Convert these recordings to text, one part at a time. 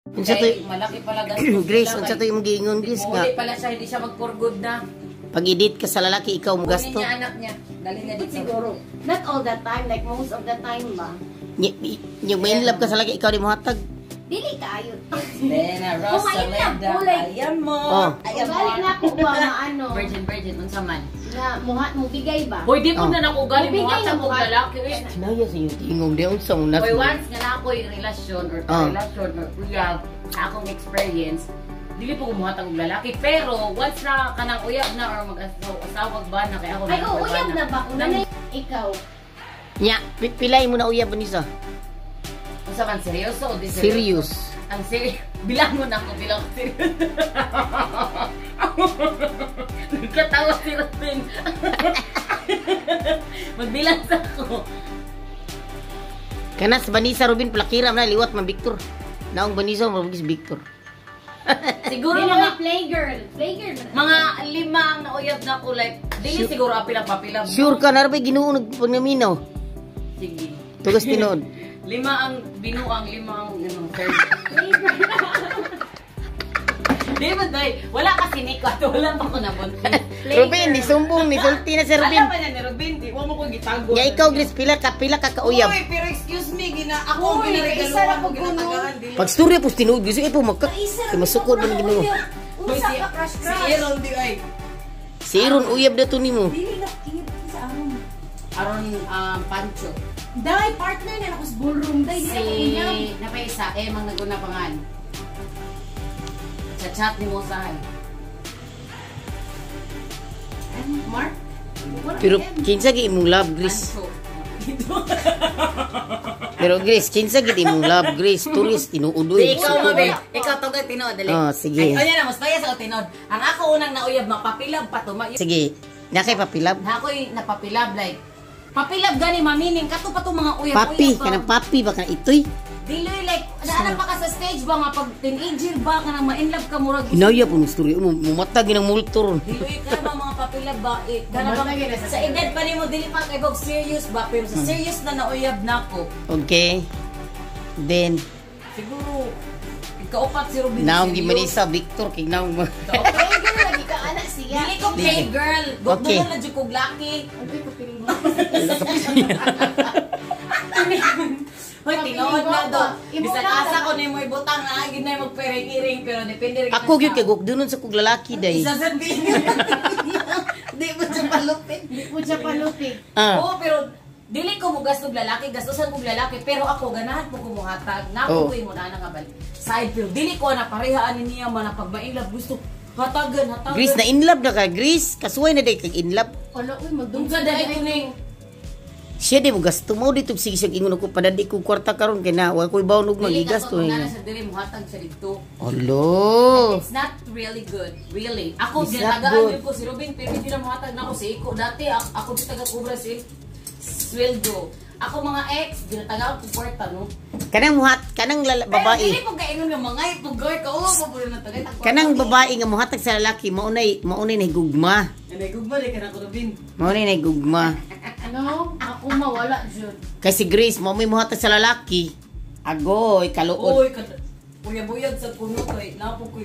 Unsa to? Malaki pala gastos. Grace, unsa to yung giingon, Grace nga? Muli pala siya, hindi siya mag-for-good na. Pag-edit ka sa lalaki, ikaw mo gasto. Kunin niya anak niya. Dali niya dito. Siguro. Not all the time, like most of the time ba? Yung may in love ka sa lalaki, ikaw di mo hatag. Dili kayo. Bena, Rosaleda, ayan mo. Ayan mo. Galing na ako ba ano? Virgin, unsa man. Na, muhat mo bigay ba? Hoy, di mo na nakugali mo Bigay hatag na mo mo. lalaki. Kinaya sa iyo, tingong di unsa mo nas. Hoy, once nga na ako'y relasyon or uyab sa akong experience, dili po kumuhatag og lalaki. Pero once na kanang uyab na or mag-asawa ba na kaya ako Ay, uyab na ba? Una na ikaw. Nya, pilay mo na uyab ni sa. Unsa man seryoso o di Serious. Ang serious. Bilang mo na ako, bilang ko serious. Nagkatawa si Robin. Magbilang sa ako. Kanas Banisa Robin plakiram na liwat man Victor. Naong Banisa mo si Victor. Siguro Dili mga na playgirl. Playgirl na. mga 5 ang nauyab na ko like dili siguro apil ang papilab. Sure ka na rin ginuo nagpagnaminaw. Sige. Tugas tinod. 5 ang binuang, 5 ang third. Di ba day? Wala kasi ni Kato, wala pa ko nabuntis. Robin, ni sumbong, ni sulti na si Robin. Alam pa niya ni Robin, di mo ko gitago. Ya ikaw Grace pila ka kauyab. Uy, pero excuse me, ako ang ginaregaluhan mo, ginatagaan. Pag storya po tinuod gusto ipo magka. Masukod man ginuo. Unsa ka crush Si crush? Aaron di ay. Si Iron uyab na to nimo. Dili na kingit sa aron. Aaron Pancho. Dai partner na ako sa ballroom dai dili ako uyab. Napaisa, mang naguna pangan. Chat ni mo sa Mark? Pero kinsa gi imong love Grace. Pero Grace, kinsa gid imong love Grace, tourist tinuudoy. Ikaw to kay tinod dali. Oh, sige. Ay, na mas paya sa tinod. Ang ako unang nauyab mapapilab pa to. Sige. Na kay papilab. Na ako'y napapilab like papilab gani mamining kato pa to mga uyab. Papi, kanang papi ba kanang itoy? Diloy like naanap pa ka sa stage ba nga pag teenager ba kanang ma-inlove ka murag. Inaya po ng story mo, mumatag ng multor. Diloy ka ba mga papilab ba sa edad pa nimo dili pa kay bog serious ba pero sa serious na nauyab nako. Okay. Then Siguro ikaupat si Robin. naong gimanisa Victor kay naong Playgirl lagi ka anak siya. Dili ko play girl. Okay. Gugdo na jud kog laki. Ano ko piling mo? Hoy, tinuod na do. Bisan asa ko nimo ibutang na gid na magpiring-iring pero depende rin. ako gyud kay gugdunon sa kog lalaki day. Isa sa Di mo siya palupit. Di po siya palupig. Oo, pero dili ko mo gastog lalaki, gastusan kog lalaki, pero ako ganahan ko kumuhatag. Nakukuy mo na nga bal. Side pero dili ko na parehaan niya man pag ma-inlove gusto hatagan. Grace na in love na ka, Grace. Kasuway na day kag in love. Wala uy Dun magdung sa dali ko ning Siya di mo gasto mo dito sige siya ingon ko padadi ko kwarta karon kay na wa koy bawon og magigasto dili niya. ka sa dili mo hatag sa dito. Hello. It's not really good, really. Ako It's not ginatagaan good. ko si Robin, pero hindi na muhatag na ako si Iko. Dati ako di taga-kubra si sweldo. Ako mga ex, ginatagaan ko kwarta, no? Kanang Pero babae. dili ko kaingon nga mga ipugor ka. Oo, pabulo na tagay. Kanang babae nga mohatag sa lalaki maunay na gugma. Nagugma rin ka na ko, Robin. Maunay na gugma. No, ako mawala jud. Kay si Grace mo may mohatag sa lalaki. Agoy kaluod. Uy, buyag-buyag sa kuno kay napo ko.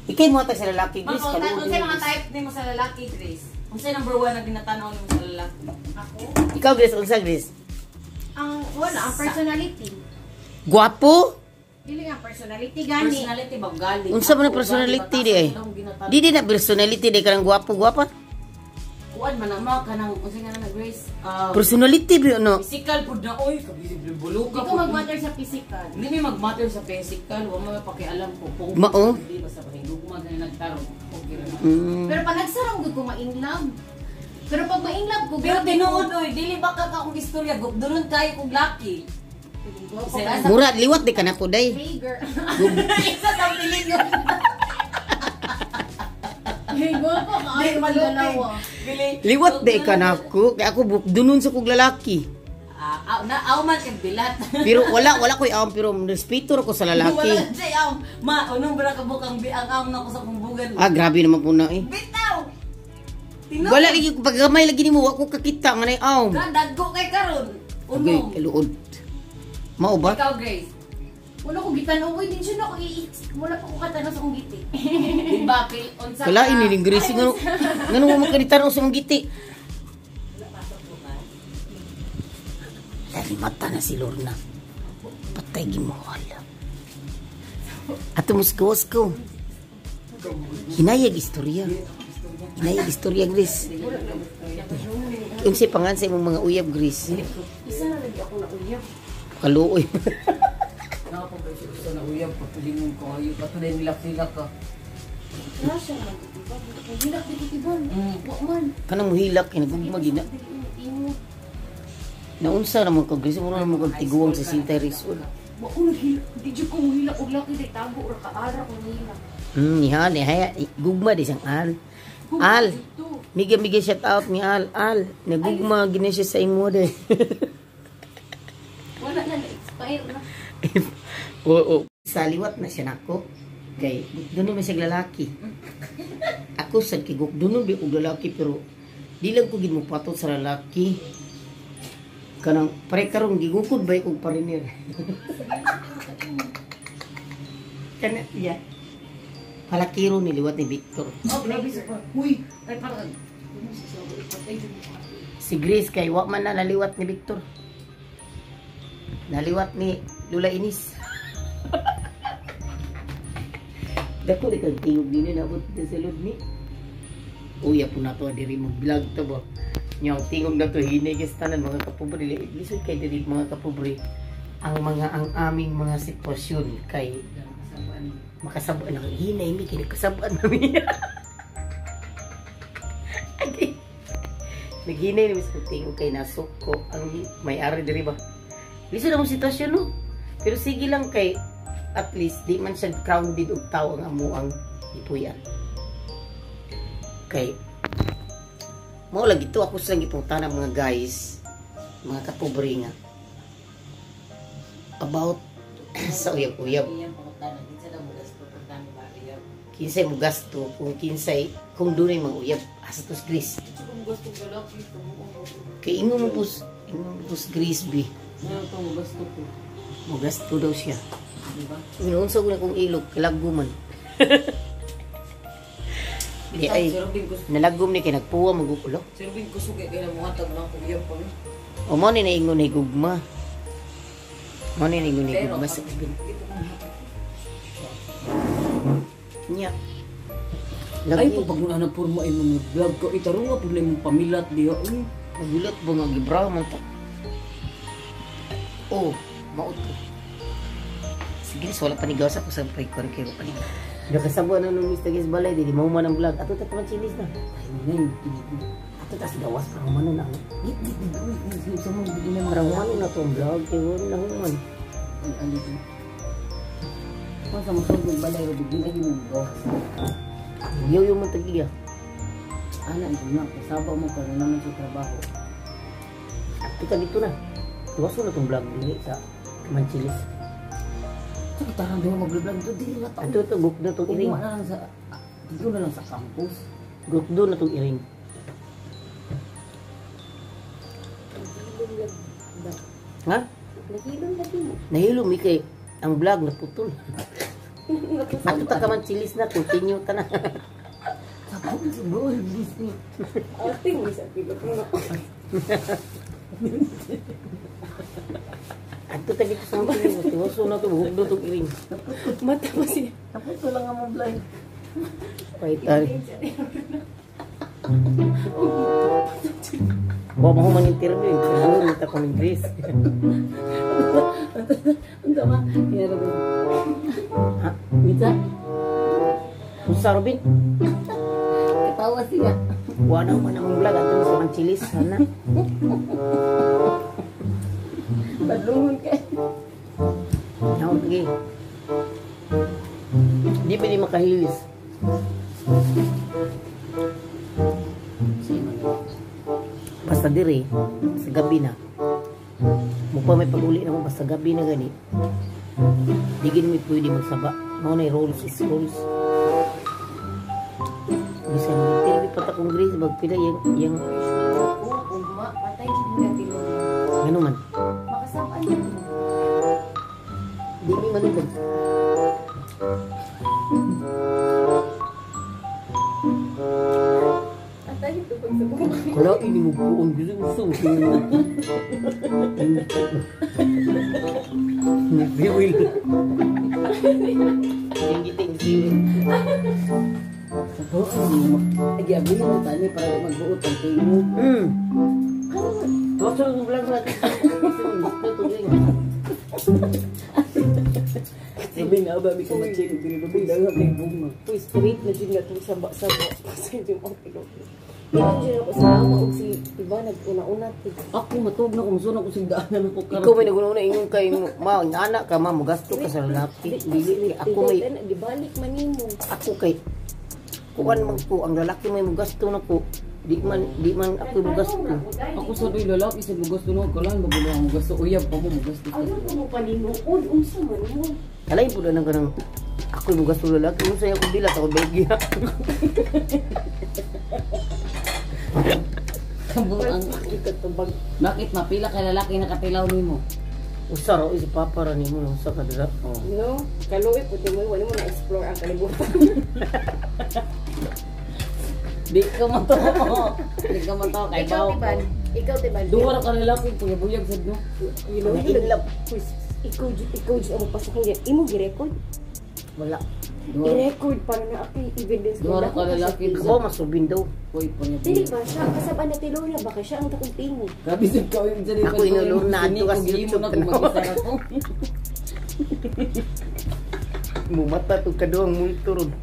Ikay mohatag sa lalaki Grace kaluod. Unsay mga type nimo sa lalaki, Grace? Unsay number 1 na ginatanaw nimo sa lalaki? Ako? Ikaw Grace unsa Grace? Ang wala, ang personality. Guwapo? Dili nga personality gani. Personality ba galing? Unsa man ang personality di ay? Di na personality di kanang guwapo gwapa. Kuan man ama kanang unsay nga na Grace? Personality bi no. Physical pud na oy, kabisi buluka. Di ko mag-matter sa physical. Hindi may mag-matter sa physical, wa mo pakialam ko kung Mao. hindi basta pahindugma na nagtarong. Okay ra. Pero pag nagsarong gud ko ma-in love. Pero pag ma-in love ko, Pero tinuod oy, dili ba ka akong istorya doon tayo kog laki. Mura liwat di kanako day. Hey girl. Isa sa piling yun. Hey go pa kaayo man dalawa. Liwat di kanako kay ako dunon sa kog lalaki. Aw man kay bilat. Pero wala koy awam pero respeto ko sa lalaki. Wala jay aw. Ma, unong bara ka bukang ang aw na ko sa kumbugan. Grabe naman po na eh. Bitaw. Tinuod. Wala lagi pag gamay lagi nimo wa ko kakita nga nay aw. Dagko kay karon. Okay, Unong. kaluod. Mao ba? Ikaw, Grace. Wala ko gitanaw. Uy, din siya na ako wala pa ko katanaw sa kong giti. Di ba, unsa Kala iniling Grace ngano. Ngano mo makalitan sa mong giti. Lagi mata na si Lorna. Patay gimuhal. Ato musgawas ko. Hinayag istorya. Hinayag istorya, Grace. Yung si pangan sa imong mga uyab, Grace. Isa na lagi ako na uyab. Kaluoy. Nakapag-isip sa na uyab, patulingon ko ayun. Patuloy nilak-nilak ka. Wala siya man. Hilak dito tibon. Wa man. Kanang muhilak, kinagugma gina. Imo. Naunsa naman ko, Grace. Muna naman kong tiguang sa Sinta Rizal. Wa ko naghilak. Di jud ko hilak og laki day tago or kaara ko hilak. Niha, gugma di siyang al. Al, migay shout out ni Al. Al, nagugma gina siya sa imo de. Wala na na-expire na. Oo. Sa liwat na siya nako. Kay doon naman siya lalaki. Ako sa kigok doon bi og lalaki pero di lang ko gid mo patot sa lalaki. Kanang pare karong gigukod ba kog pariner. Kana ya. Palakiro ni liwat ni Victor. Oh, grabe sa pa. Uy, ay parang. Si Grace kay wa man na naliwat ni Victor. Naliwat ni Lula Inis. Dako di kag tingog din na abot sa sulod ni. Uya po na to diri mo vlog to ba. Nyong tingog na to hinay kay tanan mga kapobre. Lisod kay diri mga kapobre. Ang aming mga sitwasyon kay makasabaan ang hinay mi kini kasabaan namin. Naghinay ni Mr. Tingog kay nasok ko ang may-ari diri ba. Lisod ang sitwasyon no. Pero sige lang kay at least di man siya crowded og tao ang amuang ipuyan. Kay mao lagi to ako sa gipunta ng mga guys, mga kapobre nga about sa uyab-uyab. Kinsay mo gasto kung dunay mga uyab asa tos Grace. Kay imo mo pus Grace bi. Mo gasto daw siya. Diba? Unsa ko na kung ilog kalaguman. Di ay nalagom ni kay nagpuwa magukulo. Sir Bin, kusog kay na mga tag na uyab pa. O mo ni naingon ni gugma. Mo ni naingon ni gugma sa bin. Nya. Ay, Lagi pag muna na porma ay mga vlog ko, itaro nga pala yung pamilat diya. Uy, magulat ba nga gibra man ta. Oh, maot ko. Sige, wala panigaw sa ko sa pre-con kay pa ni. Nakasabo na nung Mr. Guys balay di mo man ang vlog. Ato ta man chinis na. Ay nay. Ato ta gawas pa man na. Git sa mo di na marawan na tong vlog kay wala na man. ay alito. Masa mo sugod balay ro bigla gyud mo. Yo mo tagiya. Ana ito na, kasaba mo ka naman sa trabaho. Ato ta dito na. Tuwaso na tong vlog dili sa Manchilis. So kita lang daw mag-vlog dito dili na ta. Ato to guk na tong iring. Uma na lang sa dito na lang sa campus. Guk do na tong iring. Ha? Nahilong lagi mo. Nahilo mi kay ang vlog na putol. Ato ta ka Manchilis na continue ta na. Tapos bro, Disney. Ating mo sa pilot mo. Ato ta dito sa Manchilis. Tuwaso na to guk do tong iring. Mata mo siya. Tapos ko lang ang vlog. Paitan. Wa mo man interview, pero nita ko ng Grace. Unta ma, kaya ko. Ha? Mita? Usa Robin? Katawa siya. Wa na man ang vlog ato sa Manchilis sana. Badlungon kay. Yaw lagi. Di pa di makahilis. Basta diri sa gabi na. Mukha may pag-uli na mo basta gabi na gani. Di gini may pwede magsaba. Mao na rolls is rolls. Bisa mo TV pata kong Grace magpila yang Ugma, patay siya nga pilot. ano man. Makasabaan niya mo. Di mi yung manubag. Atay ito pag sa buhay. Kala ini mo buon gusto mo sino. Ni biwil. Tinggiting siwil. Sa buo, lagi abuli mo tani para magbuot ang tingo. Basta yung vlog natin. Sabi nga ba, may kumachili, pinibabing dagat ng bunga. Uy, spirit na dyan nga itong samba-samba. Kasi yung mga pilot. Iwan dyan ako sa ama o si iba nag-una-una. Ako matog na kung saan ako sigdaanan ako karat. Ikaw may nagunaw na ingon kay ma, anak ka ma, magasto ka sa lalaki. Dili ako may Di balik manimo. ako kay kuan man ko ang lalaki may magasto na ko. Di man ako magasto. Ako sa do'y lalaki sa gusto na kalan bago na ang gusto uyab pa mo gusto. Ayaw ko mo paninuod. Unsa man mo. Kalay po na kanang ako yung magasto lalaki. Kung sa'yo ako bilat ako bagya. Kabung ang Ikatubag. bakit mapila kay lalaki nakatilaw nimo? Usar o si papa ra nimo lang sa kadira. Oh. No? Kaluwi po mo. Wala mo na-explore ang kalibutan. Di ka man to. Di ka man to kay Ikaw, bawo. Tiban. Ikaw, Tiban. Duwa ra ka lalaki buyag sad no. You know, In love. ikaw dyan ang mapasok niya. Imo gi-record? Wala. Duwa I-record para na ako evidence. Duwa ra ka lalaki. Ako masubin daw. Koy pa niya. Dili ba siya? Kasabaan na tilo niya. Baka siya ang takong tingo. Gabi sa ka yung dali. Ako inulong na ato kasi YouTube na kung mag-isa ko. Mumata to kaduang multo ron.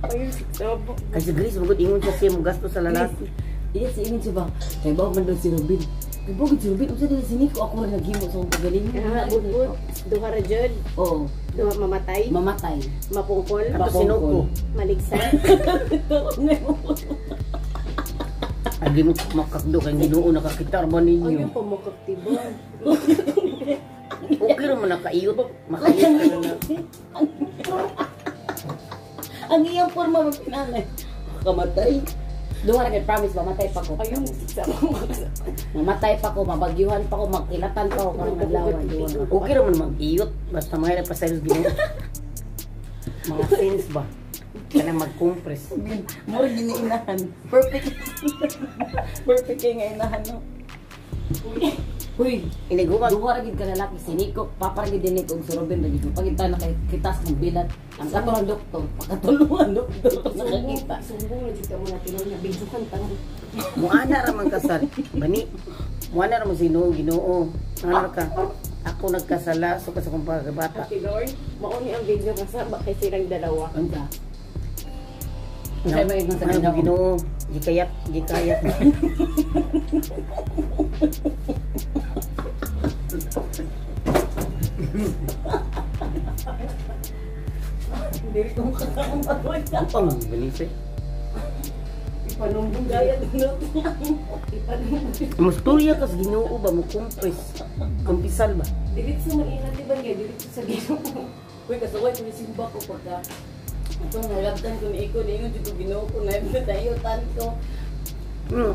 Ayun, sabo. Kasi Grace magod ingon siya magasto sa lalaki. Iya si Ingin siya ba? Kay bawo man daw si Robin. Kay bawo si Robin. Unsa dili sini ko ako rin naghimo sa akong pagalingon. Bubut. Duha ra dyan. Oo. Duha mamatay. Mamatay. Mapungkol. Ato sinuko. Maligsan. Agi mo makakdo kay Ginoo nakakita ba ninyo. Ayun pa makaktiban. Okay ra man nakaiyot. Makayot ka na. Ang iyang forma mo pinanay. Kamatay. Duha ra kay promise mamatay pa ko. Ayun, sabo. Mamatay pa ko, mabagyuhan pa ko, magkilatan pa ko karong adlaw. Duha ra. Okay ra man mag-iyot basta mayroon pa sa Ginoo. Mga friends ba? Kana mag-compress. Mura giniinahan. Perfect. Perfect kay nga inahan no. Uy, Inigumag. duha ra gid ka lalaki siniko, paparagid din og si Robin ra gid. Pagita na kay kitas ng bilat. Ang katulong doktor, pakatulungan doktor nakakita. Sumbong na dito mo na tilo na. Bidyokan tanong. Muana ra man kasal. Bani. Muana ra man Ginoo, Ginoo. Ano ka? Ako nagkasala so sa kong pagkabata. Ate Lord, mauni ang video kasama kay silang dalawa. Anta. Kaya ba yung sa Ano Ginoo? Gikayat. Dili ko makakamaroy ka. Upang Benice. Ipanumbong gaya din Ipanumbong. Musturya kas Ginoo ba mo compress. Kumpisal ba? Dilit sa manila, di ba nga? Dilit sa ginoo. Uy, kasaway ko ni simba ko pagka. Ito, nalabdan ko ni Iko, niingon dito ginoo ko, nayutan ko.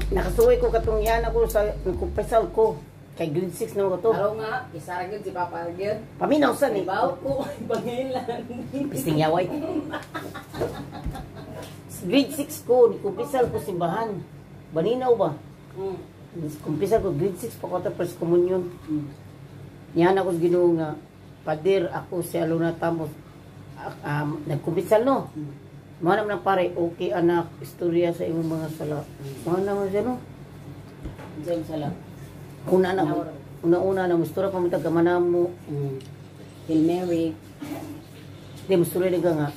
Nakasuway ko katong yan ako sa kumpisal ko. Kay grade 6 na ako to. Araw nga, isaragod si Papa Argel. Paminaw sa ni. Ibaw ko, ibangilan. Pisting yaway. Grade 6 ko, ni kumpisal ko simbahan. Baninaw ba? Kumpisal ko, grade 6 pa ko ta first communion. Yan ako sa Ginoo nga, Pader, ako si Alona Tamos. Nagkumpisal no? Mga naman ng pare, okay anak, istorya sa imong mga sala. Mga naman siya no? Diyan sala. Una-una na, mustura pa mo tagamana mo. Hail Mary. Hindi, mustura na nga.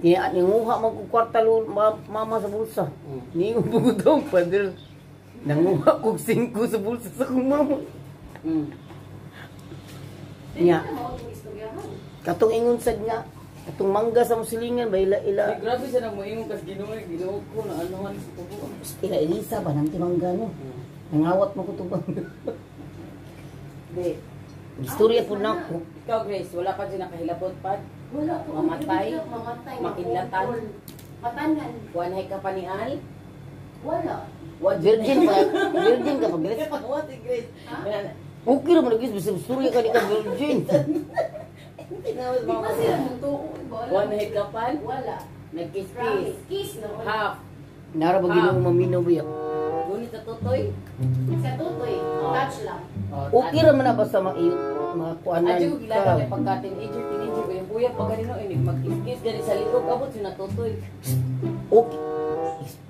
Ninguha mo kong kwarta mama sa bulsa. Ninguha po ko daw, Pader. Nanguha kong 5 sa bulsa sa kong mama. Nya. Katong ingon sad nga, katong mangga sa musilingan ba ila. Ay, grabe siya na mo ingon kas ginoo ko na anuhan sa tubo. Ila Elisa ba nang timangga no? Nangawat mo ko tubang. Di. Istorya po na ko. Ikaw, Grace, wala pa dyan nakahilabot pa. Wala po. Mamatay? Mamatay. Makidlatan? Matanan. Wanay ka pa ni Al? Wala. Virgin pa. Virgin ka pa, Grace. What si Grace? Okay naman lagi bisa surya ka di ka virgin. Tinawag mo Kasi ang tuon. one head kapan? Wala. Nagkiss-kiss. Kiss na. Half. Nara ba ginoo maminaw biya? Ngunit sa tutoy. Sa tutoy. Touch lang. Okay ra man na basta mga kuanan Adyo gilala ka. kay pagka teenager ba yung kuya pag ganino inig mag-kiss gani sa likod abot yun natutoy. Okay.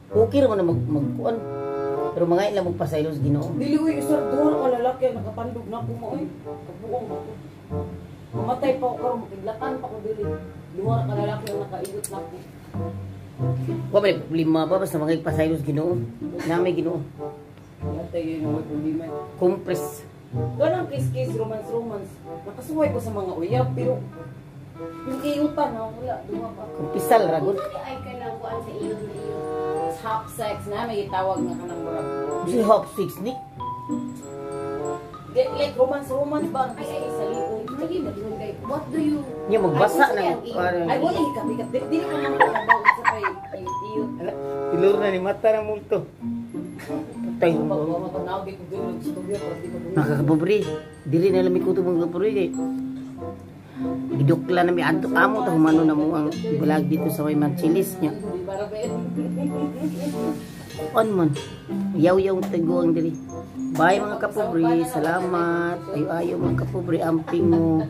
Okay ra man na magkuan. Pero mga ilang magpasaylos Ginoo. Dili uy usar duha ka lalaki ang nakapandog na ko mo oy. Kabuong ako. Mamatay pa ako karon makiglatan pa ko dili. Duha ka lalaki ang nakaiyot na ko. Wa ba problema ba basta mga ipasaylos Ginoo. Namay Ginoo. Yatay yun yung problema. Compress. Ganang kiss-kiss, romance. Nakasuway ko sa mga uyab, pero yung iyutan na wala, duha pa. Kumpisal ra gud. Ay ka lang kuan sa iyo na iyo. Half sex na, may itawag nga kanang murag. Si Hop 6 ni. Like romance ba ang kiss sa likod? Lagi na din kay. What do you? Nya magbasa Ay, ng parang Ay, wala hikap. Dili ka naman kakabaw sa kay iyot. tilur na ni mata ng multo. Patay mo. Matanawag ko dulog sa tubyo, pero di ko dulog. Nakakabubri. Dili na lamig ko itong mga kapuri kay. Gidukla na may adto amo ta humano na mo ang bulag dito sa may Manchilis niya. Di ba rabe? On man. Yaw-yaw taguang diri. Bye mga kapubri. Salamat. Ayo-ayo mga kapubri. Amping mo.